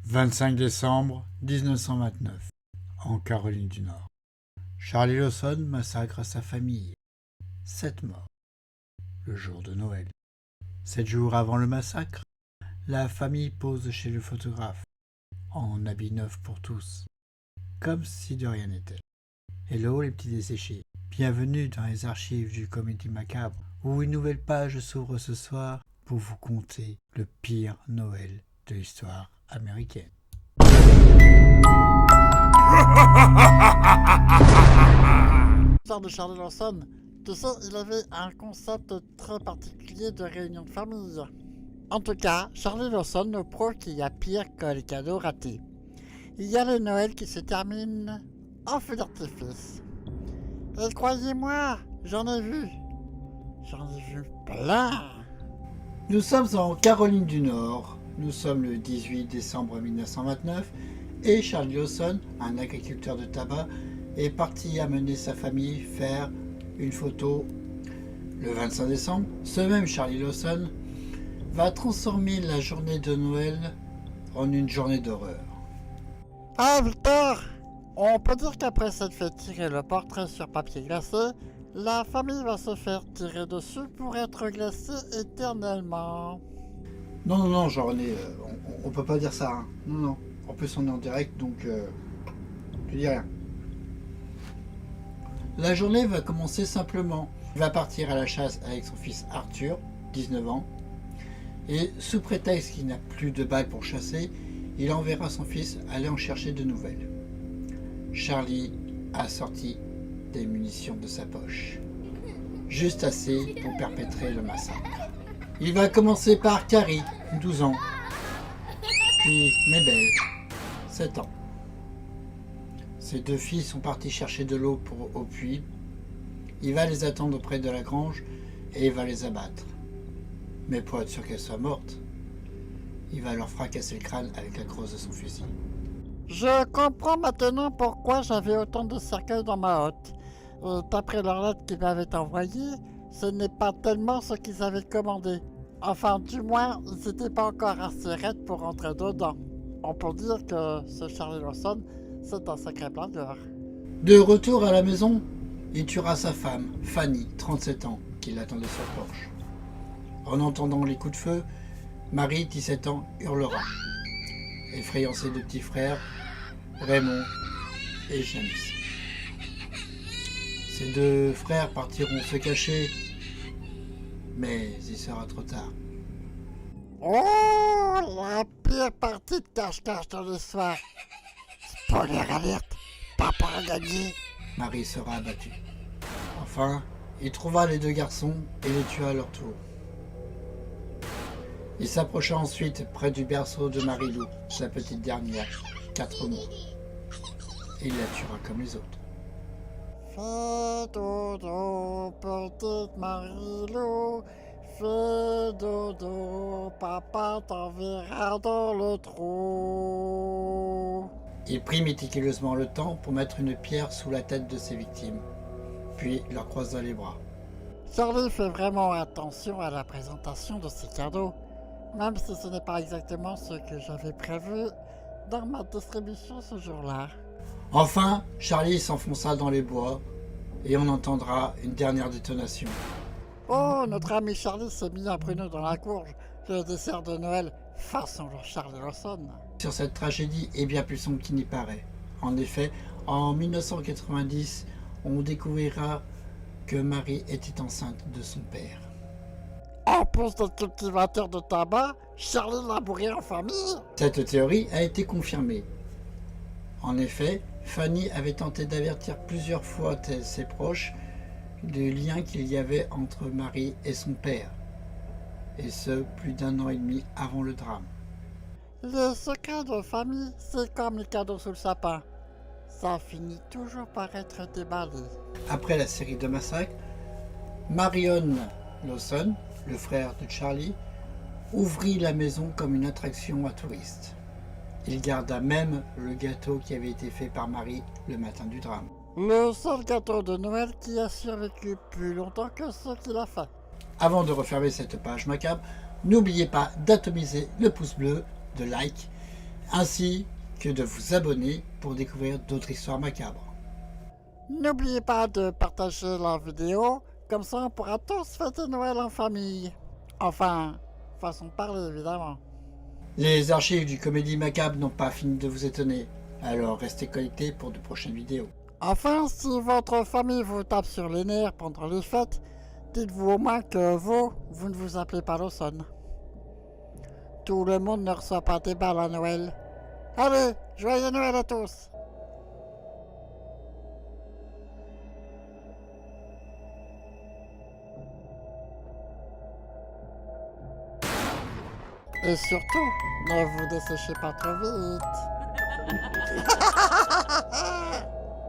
25 décembre 1929, en Caroline du Nord. Charlie Lawson massacre sa famille. 7 morts. Le jour de Noël. 7 jours avant le massacre, la famille pose chez le photographe, en habit neuf pour tous, comme si de rien n'était. Hello les petits desséchés, bienvenue dans les archives du Comédie Macabre, où une nouvelle page s'ouvre ce soir pour vous conter le pire Noël de l'histoire américaine. L'histoire de Charlie Lawson, tu sais, il avait un concept très particulier de réunion de famille. En tout cas, Charlie Lawson nous prouve qu'il y a pire que les cadeaux ratés. Il y a le Noël qui se termine en feu d'artifice. Et croyez-moi, j'en ai vu plein. Nous sommes en Caroline du Nord, nous sommes le 18 décembre 1929 et Charlie Lawson, un agriculteur de tabac, est parti amener sa famille faire une photo. Le 25 décembre, ce même Charlie Lawson va transformer la journée de Noël en une journée d'horreur. Ah Victor, on peut dire qu'après s'être fait tirer le portrait sur papier glacé, la famille va se faire tirer dessus pour être glacée éternellement. Non, Jean-René, on peut pas dire ça. Hein. Non. En plus, on est en direct, donc je dis rien. La journée va commencer simplement. Il va partir à la chasse avec son fils Arthur, 19 ans, et sous prétexte qu'il n'a plus de balles pour chasser, il enverra son fils aller en chercher de nouvelles. Charlie a sorti des munitions de sa poche, juste assez pour perpétrer le massacre. Il va commencer par Carrie, 12 ans, puis Mabel, 7 ans. Ces deux filles sont parties chercher de l'eau au puits. Il va les attendre près de la grange et il va les abattre. Mais pour être sûr qu'elles soient mortes, il va leur fracasser le crâne avec la crosse de son fusil. Je comprends maintenant pourquoi j'avais autant de cercueils dans ma hotte. Et d'après leur lettre qu'ils m'avaient envoyée, ce n'est pas tellement ce qu'ils avaient commandé. Enfin, du moins, ils n'étaient pas encore assez raides pour rentrer dedans. On peut dire que ce Charlie Lawson, c'est un sacré blagueur. De retour à la maison, il tuera sa femme, Fanny, 37 ans, qui l'attendait sur le porche. En entendant les coups de feu, Marie, 17 ans, hurlera, effrayant ses deux petits frères, Raymond et James. Ces deux frères partiront se cacher, mais il sera trop tard. Oh, la pire partie de cache-cache de l'histoire. Spoiler alerte, papa a gagné. Marie sera abattue. Enfin, il trouva les deux garçons et les tua à leur tour. Il s'approcha ensuite près du berceau de Marie-Lou, sa petite dernière, 4 mois. Et il la tuera comme les autres. Fais dodo, petite Marie-Lou. Fais dodo, papa t'enverra dans le trou. Il prit méticuleusement le temps pour mettre une pierre sous la tête de ses victimes, puis leur croisa les bras. Charlie fait vraiment attention à la présentation de ses cadeaux, même si ce n'est pas exactement ce que j'avais prévu dans ma distribution ce jour-là. Enfin, Charlie s'enfonça dans les bois et on entendra une dernière détonation. Oh, notre ami Charlie s'est mis un pruneau dans la courge, le dessert de Noël façon Charlie Lawson. Sur cette tragédie est bien plus sombre qu'il n'y paraît. En effet, en 1990, on découvrira que Marie était enceinte de son père. En plus d'être cultivateur de tabac, Charlie labourait en famille. Cette théorie a été confirmée. En effet, Fanny avait tenté d'avertir plusieurs fois ses proches du lien qu'il y avait entre Marie et son père, et ce, plus d'1 an et demi avant le drame. Les secrets de famille, c'est comme les cadeaux sous le sapin. Ça finit toujours par être déballé. Après la série de massacres, Marion Lawson, le frère de Charlie, ouvrit la maison comme une attraction à touristes. Il garda même le gâteau qui avait été fait par Marie le matin du drame. Le seul gâteau de Noël qui a survécu plus longtemps que ce qu'il a fait. Avant de refermer cette page macabre, n'oubliez pas d'atomiser le pouce bleu, de like, ainsi que de vous abonner pour découvrir d'autres histoires macabres. N'oubliez pas de partager la vidéo, comme ça on pourra tous fêter Noël en famille. Enfin, façon de parler évidemment. Les archives du Comédie Macabre n'ont pas fini de vous étonner, alors restez connectés pour de prochaines vidéos. Enfin, si votre famille vous tape sur les nerfs pendant les fêtes, dites-vous au moins que vous ne vous appelez pas Lawson. Tout le monde ne reçoit pas des balles à Noël. Allez, joyeux Noël à tous! Et surtout, ne vous desséchez pas trop vite.